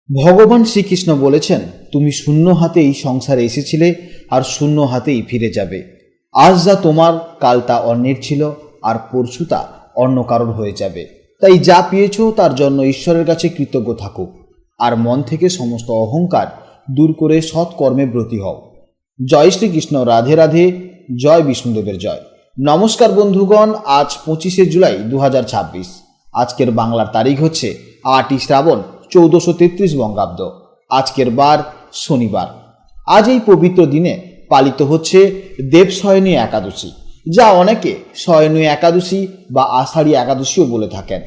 ভগবান শ্রীকৃষ্ণ বলেছেন, তুমি শূন্য হাতে এই সংসারে এসেছিলে আর শূন্য হাতেই ফিরে যাবে। আজ যা তোমার, কাল তা অন্যের ছিল, আর পরশু তা অন্য কারোর হয়ে যাবে। তাই যা পেয়েছো তার জন্য ঈশ্বরের কাছে কৃতজ্ঞ থাকো, আর মন থেকে সমস্ত অহংকার দূর করে সৎকর্মে ব্রতী হও। জয় শ্রীকৃষ্ণ, রাধে রাধে, জয় বিষ্ণুদেবের জয়। নমস্কার বন্ধুগণ, আজ 25শে জুলাই 2026। আজকের বাংলার তারিখ হচ্ছে 8ই শ্রাবণ 1433 বঙ্গাব্দ। আজকের বার শনিবার। আজ এই পবিত্র দিনে পালিত হচ্ছে দেবশয়নী একাদশী, যা অনেকে শয়নী একাদশী বা আষাঢ়ী একাদশীও বলে থাকেন।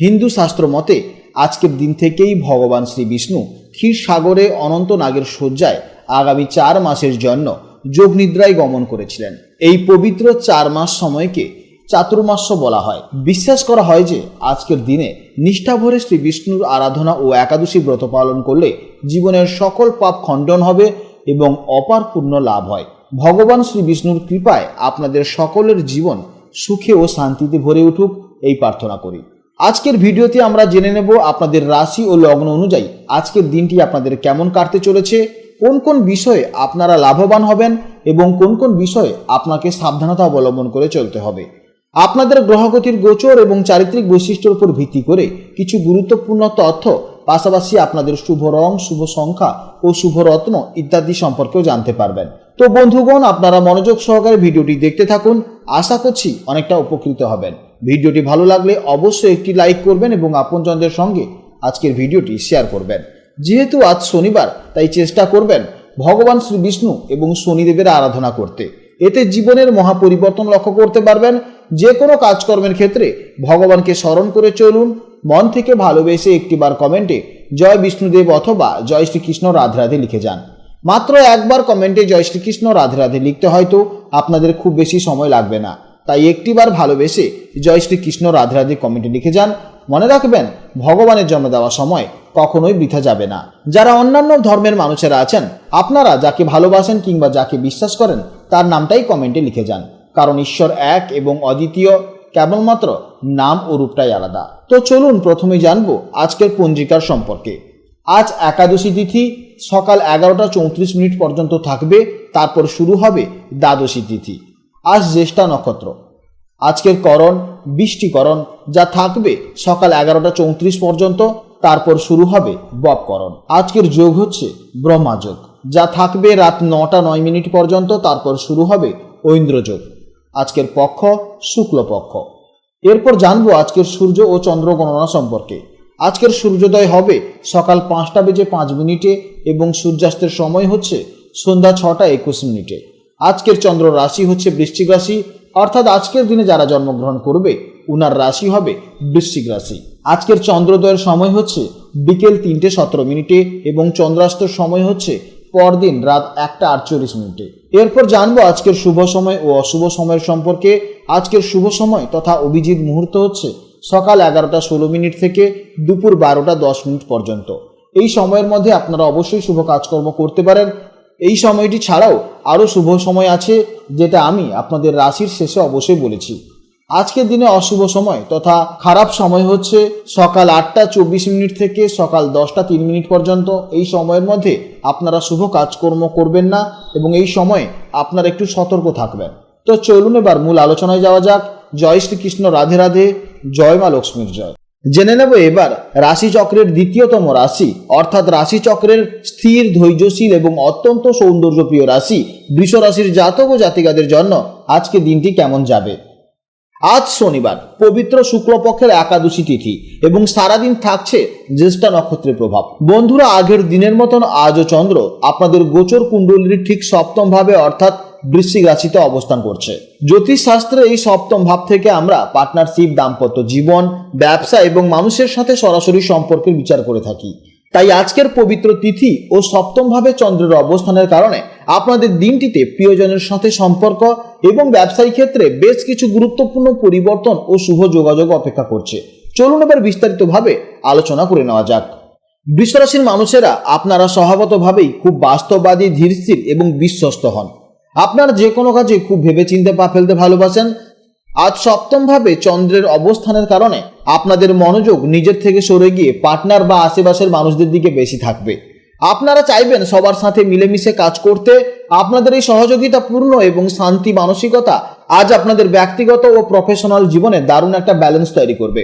হিন্দু শাস্ত্র মতে আজকের দিন থেকেই ভগবান শ্রী বিষ্ণু ক্ষীরসাগরে অনন্ত নাগের শয্যায় আগামী 4 মাসের জন্য যোগনিদ্রায় গমন করেছিলেন। এই পবিত্র 4 মাস সময়কে চাতুর্মাস্য বলা হয়। বিশ্বাস করা হয় যে আজকের দিনে নিষ্ঠাভরে শ্রী বিষ্ণুর আরাধনা ও একাদশী ব্রত পালন করলে জীবনের সকল পাপ খণ্ডন হবে এবং অপার পুণ্য লাভ হয়। ভগবান শ্রী বিষ্ণুর কৃপায় আপনাদের সকলের জীবন সুখে ও শান্তিতে ভরে উঠুক, এই প্রার্থনা করি। আজকের ভিডিওতে আমরা জেনে নেব আপনাদের রাশি ও লগ্ন অনুযায়ী আজকের দিনটি আপনাদের কেমন কাটতে চলেছে, কোন কোন বিষয়ে আপনারা লাভবান হবেন এবং কোন কোন বিষয়ে আপনাকে সাবধানতা অবলম্বন করে চলতে হবে। আপনাদের গ্রহগতির গোচর এবং চারিত্রিক বৈশিষ্ট্যের উপর ভিত্তি করে কিছু গুরুত্বপূর্ণ তথ্য, পাশাপাশি আপনাদের শুভ রং, শুভ সংখ্যা ও শুভ রত্ন ইত্যাদি সম্পর্কেও জানতে পারবেন। তো বন্ধুগণ, আপনারা মনোযোগ সহকারে ভিডিওটি দেখতে থাকুন। আশা করছি অনেকটা উপকৃত হবেন। ভিডিওটি ভালো লাগলে অবশ্যই একটি লাইক করবেন এবং আপনজনদের সঙ্গে আজকের ভিডিওটি শেয়ার করবেন। যেহেতু আজ শনিবার, তাই চেষ্টা করবেন ভগবান শ্রী বিষ্ণু এবং শনিদেবের আরাধনা করতে। এতে জীবনের মহাপরিবর্তন লক্ষ্য করতে পারবেন। যে কোনো কাজকর্মের ক্ষেত্রে ভগবানকে স্মরণ করে চলুন। মন থেকে ভালোবেসে একটিবার কমেন্টে জয় বিষ্ণুদেব অথবা জয় শ্রীকৃষ্ণ রাধে রাধে লিখে যান। মাত্র একবার কমেন্টে জয় শ্রীকৃষ্ণ রাধে রাধে লিখতে হয়তো আপনাদের খুব বেশি সময় লাগবে না, তাই একটিবার ভালোবেসে জয় শ্রীকৃষ্ণ রাধে রাধে কমেন্টে লিখে যান। মনে রাখবেন, ভগবানের জন্ম দেওয়া সময় কখনোই বৃথা যাবে না। যারা অন্যান্য ধর্মের মানুষেরা আছেন, আপনারা যাকে ভালোবাসেন কিংবা যাকে বিশ্বাস করেন তার নামটাই কমেন্টে লিখে যান, কারণ ঈশ্বর এক এবং অদ্বিতীয়, কেবলমাত্র নাম ও রূপটাই আলাদা। তো চলুন প্রথমে জানবো আজকের পঞ্জিকার সম্পর্কে। আজ একাদশী তিথি সকাল 11টা 34 মিনিট পর্যন্ত থাকবে, তারপর শুরু হবে দ্বাদশী তিথি। আজ জ্যেষ্ঠা নক্ষত্র। আজকের করণ বৃষ্টিকরণ, যা থাকবে সকাল 11টা 34 পর্যন্ত, তারপর শুরু হবে বপকরণ। আজকের যোগ হচ্ছে ব্রহ্মাযোগ, যা থাকবে রাত 9টা 9 মিনিট পর্যন্ত, তারপর শুরু হবে ঐন্দ্রযোগ। আজকের পক্ষ শুক্লপক্ষ। এরপর জানবো আজকের সূর্য ও চন্দ্র গণনা সম্পর্কে। আজকের সূর্যোদয় হবে সকাল 5টা বেজে 5 মিনিটে এবং সূর্যাস্তের সময় হচ্ছে সন্ধ্যা 6টা 21 মিনিটে। আজকের চন্দ্র রাশি হচ্ছে বৃশ্চিক রাশি, অর্থাৎ আজকের দিনে যারা জন্মগ্রহণ করবে উনার রাশি হবে বৃশ্চিক রাশি। আজকের চন্দ্রোদয়ের সময় হচ্ছে বিকেল 3টে 17 মিনিটে এবং চন্দ্রাস্তর সময় হচ্ছে পরদিন রাত 1টা 48 মিনিটে। এরপর জানবো আজকের শুভ সময় ও অশুভ সময়ের সম্পর্কে। আজকের শুভ সময় তথা অভিজিৎ মুহূর্ত হচ্ছে সকাল 11টা 16 মিনিট থেকে দুপুর 12টা 10 মিনিট পর্যন্ত। এই সময়ের মধ্যে আপনারা অবশ্যই শুভ কাজকর্ম করতে পারেন। এই সময়টি ছাড়াও আরও শুভ সময় আছে, যেটা আমি আপনাদের রাশির শেষে অবশ্যই বলেছি। আজকের দিনে অশুভ সময় তথা খারাপ সময় হচ্ছে সকাল 8টা 24 মিনিট থেকে সকাল 10টা 3 মিনিট পর্যন্ত। এই সময়ের মধ্যে আপনারা শুভ কাজকর্ম করবেন না এবং এই সময়ে আপনারা একটু সতর্ক থাকবেন। তো চলুন এবার মূল আলোচনায় যাওয়া যাক। জয় শ্রীকৃষ্ণ রাধে রাধে, জয় মা লক্ষ্মীর জয়। জেনে নেব এবার রাশিচক্রের দ্বিতীয়তম রাশি, অর্থাৎ রাশিচক্রের স্থির, ধৈর্যশীল এবং অত্যন্ত সৌন্দর্যপ্রিয় রাশি বৃষ রাশির জাতক ও জাতিকাদের জন্য আজকে দিনটি কেমন যাবে। আজ শনিবার, পবিত্র শুক্লপক্ষের একাদশী তিথি এবং সারাদিন থাকছে জ্যেষ্ঠা নক্ষত্রের প্রভাব। বন্ধুরা, আগের দিনের মতন আজও চন্দ্র আপনাদের গোচর কুণ্ডলীর ঠিক সপ্তম ভাবে অর্থাৎ বৃশ্চিক রাশিতে অবস্থান করছে। জ্যোতিষ শাস্ত্রে এই সপ্তম ভাব থেকে আমরা পার্টনারশিপ, দাম্পত্য জীবন, ব্যবসা এবং মানুষের সাথে সরাসরি সম্পর্কের বিচার করে থাকি। তাই আজকের পবিত্র তিথি ও সপ্তম ভাবে চন্দ্রের অবস্থানের কারণে আপনাদের দিনটিতে প্রিয়জনের সাথে সম্পর্ক এবং ব্যবসায়ী ক্ষেত্রে বেশ কিছু গুরুত্বপূর্ণ পরিবর্তন ও শুভ যোগাযোগ অপেক্ষা করছে। চলুন এবার বিস্তারিতভাবে আলোচনা করে নেওয়া যাক। বৃষ রাশির মানুষেরা আপনারা স্বভাবতভাবেই খুব বাস্তববাদী, ধীরস্থির এবং বিশ্বস্ত হন। আপনারা যে কোনো কাজে খুব ভেবেচিন্তে পা ফেলতে ভালোবাসেন। আজ সপ্তম ভাবে চন্দ্রের অবস্থানের কারণে আপনাদের মনোযোগ নিজের থেকে সরে গিয়ে পার্টনার বা আশেপাশের মানুষদের দিকে বেশি থাকবে। আপনারা চাইবেন সবার সাথে মিলেমিশে কাজ করতে। আপনাদের এই সহযোগিতাপূর্ণ এবং শান্তি মানসিকতা আজ আপনাদের ব্যক্তিগত ও প্রফেশনাল জীবনে দারুণ একটা ব্যালেন্স তৈরি করবে।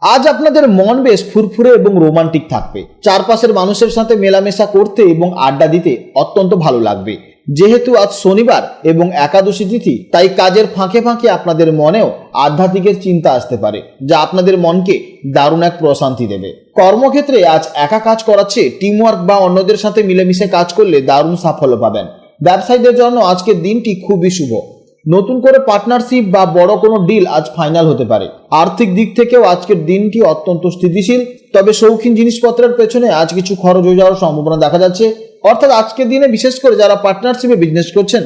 আজ আপনাদের মন বেশ ফুরফুরে এবং রোমান্টিক থাকবে। চারপাশের মানুষের সাথে মেলামেশা করতে এবং আড্ডা দিতে অত্যন্ত ভালো লাগবে। যেহেতু আজ শনিবার এবং একাদশী তিথি, তাই কাজের ফাঁকে ফাঁকে আপনাদের মনেও আধ্যাত্মিকের চিন্তা আসতে পারে, যা আপনাদের মনকে দারুণ এক প্রশান্তি দেবে। কর্মক্ষেত্রে আজ একা কাজ করার চেয়ে টিমওয়ার্ক বা অন্যদের সাথে মিলেমিশে কাজ করলে দারুণ সাফল্য পাবেন। ব্যবসায়ীদের জন্য আজকের দিনটি খুবই শুভ। নতুন করে পার্টনারশিপ বা বড় কোনো ডিল আজ ফাইনাল হতে পারে। আর্থিক দিক থেকেও আজকের দিনটি অত্যন্ত স্থিতিশীল, তবে শৌখিন জিনিসপত্রের পেছনে আজ কিছু খরচ হয়ে যাওয়ার সম্ভাবনা দেখা যাচ্ছে। অর্থাৎ আজকের দিনে বিশেষ করে যারা পার্টনারশিপে বিজনেস করছেন,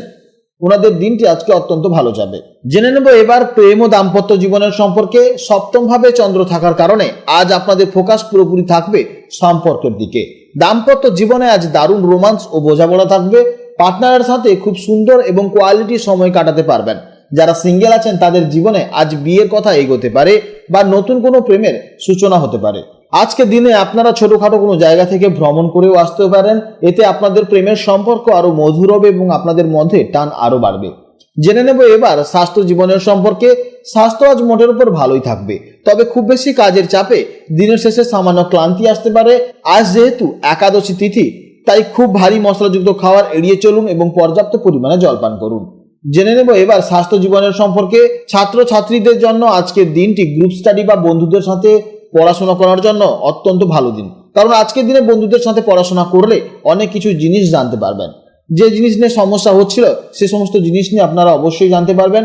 ওনাদের দিনটি আজকে অত্যন্ত ভালো যাবে। জেনে নেব এবার প্রেম ও দাম্পত্য জীবনের সম্পর্কে। সপ্তম ভাবে চন্দ্র থাকার কারণে আজ আপনাদের ফোকাস পুরোপুরি থাকবে সম্পর্কের দিকে। দাম্পত্য জীবনে আজ দারুণ রোমান্স ও বোঝাপড়া থাকবে। পার্টনারের সাথে খুব সুন্দর এবং কোয়ালিটি সময় কাটাতে পারবেন। যারা সিঙ্গেল আছেন তাদের জীবনে আজ বিয়ের কথা এগোতে পারে বা নতুন কোনো প্রেমের সূচনা হতে পারে। আজকে দিনে আপনারা ছোটখাটো কোনো জায়গা থেকে ভ্রমণ করেও আসতে পারেন। এতে আপনাদের প্রেমের সম্পর্ক আরো মধুর হবে এবং আপনাদের মধ্যে টান আরো বাড়বে। জেনে নেব এবার স্বাস্থ্য জীবনের সম্পর্কে। স্বাস্থ্য আজ মোটের উপর ভালোই থাকবে, তবে খুব বেশি কাজের চাপে দিনের শেষে সামান্য ক্লান্তি আসতে পারে। আজ যেহেতু একাদশী তিথি, তাই খুব ভারী মশলাযুক্ত খাবার এড়িয়ে চলুন এবং পর্যাপ্ত পরিমাণে জলপান করুন। জেনে নেব এবার স্বাস্থ্য জীবনের সম্পর্কে। ছাত্রছাত্রীদের জন্য আজকের দিনটি গ্রুপ স্টাডি বা বন্ধুদের সাথে পড়াশোনা করার জন্য অত্যন্ত ভালো দিন, কারণ আজকের দিনে বন্ধুদের সাথে পড়াশোনা করলে অনেক কিছু জিনিস জানতে পারবেন। যে জিনিস নিয়ে সমস্যা হচ্ছিল সে সমস্ত জিনিস নিয়ে আপনারা অবশ্যই জানতে পারবেন।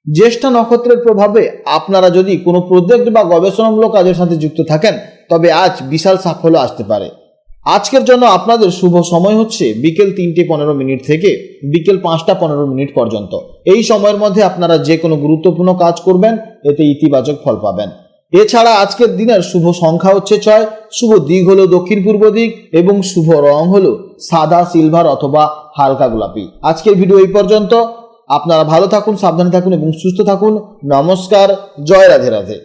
জ্যেষ্ঠা নক্ষত্রের প্রভাবে আপনারা যদি কোনো প্রজেক্ট বা গবেষণামূলক কাজের সাথে যুক্ত থাকেন, তবে আজ বিশাল সাফল্য আসতে পারে। আজকের জন্য আপনাদের শুভ সময় হচ্ছে বিকেল 3:15 থেকে বিকেল 5:15 পর্যন্ত। এই সময়ের মধ্যে আপনারা যে কোনো গুরুত্বপূর্ণ কাজ করবেন, এতে ইতিবাচক ফল পাবেন। এছাড়া আজকের দিনের শুভ সংখ্যা হচ্ছে 6, শুভ দিক হলো দক্ষিণ পূর্ব দিক এবং শুভ রং হলো সাদা, সিলভার অথবা হালকা গোলাপি। আজকের ভিডিও এই পর্যন্ত। আপনারা ভালো থাকুন, সাবধানে থাকুন এবং সুস্থ থাকুন। নমস্কার, জয় রাধে রাধে।